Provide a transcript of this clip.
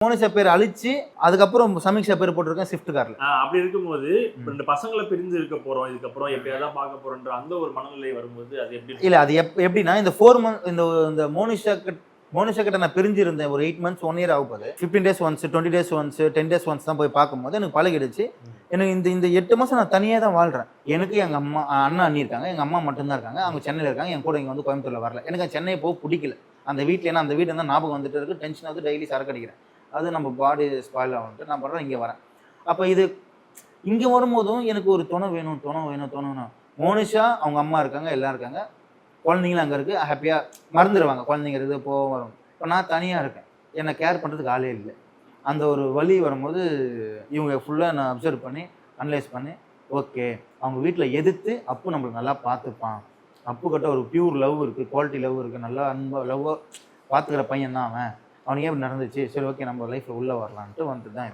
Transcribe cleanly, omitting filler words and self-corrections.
மோனிஷா பேர் அழிச்சு அதுக்கப்புறம் சமீக்ஷா பேர் போட்டிருக்கேன் ஸ்விஃப்ட் கார்ல. அப்படி இருக்கும்போது ரெண்டு பசங்களை பிரிஞ்சு இருக்க போறோம், இதுக்கப்புறம் எப்பயாதான் பார்க்க போறோன்ற அந்த ஒரு மனநிலை வரும்போது அது எப்படி இல்ல அது எப்படின்னா இந்த 4 மந்த் இந்த மோனிஷா கிட்ட நான் பிரிஞ்சு இருந்தேன் ஒரு 8 months 1 year ஆக போகுது. 15 days once 20 days once 10 days once தான் போய் பார்க்கும்போது எனக்கு பழகிடுச்சு. எனக்கு இந்த 8 மாசம் நான் தனியாக தான் வாழ்றேன். எனக்கு எங்க அம்மா அண்ணா அண்ணி இருக்காங்க, எங்க அம்மா மட்டும்தான் இருக்காங்க. அவங்க சென்னையில் இருக்காங்க, என் கூட இங்கே வந்து கோயம்புத்தூர்ல வரல. எனக்கு சென்னை போக பிடிக்கல அந்த வீட்டில். ஏன்னா அந்த வீடு இருந்தால் ஞாபகம் வந்துட்டு இருக்கு, டென்ஷன் வந்து டெய்லி சரக்கு அடிக்கிறேன். அது நம்ம பாடி ஸ்பாயில் ஆகிட்டு நான் பண்ணுறேன் இங்கே வரேன். அப்போ இது இங்கே வரும்போதும் எனக்கு ஒரு துணை வேணும். மோனிஷா அவங்க அம்மா இருக்காங்க, எல்லாம் இருக்காங்க, குழந்தைங்களும் அங்கே இருக்குது, ஹாப்பியாக மறந்துடுவாங்க குழந்தைங்க இருக்குது போக வரும். இப்போ நான் தனியாக இருக்கேன், என்னை கேர் பண்ணுறதுக்கு ஆளே இல்லை. அந்த ஒரு வழி வரும்போது இவங்க ஃபுல்லாக நான் அப்சர்வ் பண்ணி அனலைஸ் பண்ணி ஓகே அவங்க வீட்டில் எதிர்த்து அப்பு நம்மளுக்கு நல்லா பார்த்துப்பான், அப்பு கிட்ட ஒரு பியூர் லவ் இருக்குது, குவாலிட்டி லவ் இருக்குது, நல்லா அன்பா லவ்வாக பார்த்துக்கிற பையன் தான் அவனுக்கு ஏன் நடந்துச்சு, சரி ஓகே நம்ம லைஃப்பில் உள்ளே வரலான்ட்டு வந்துட்டு தான்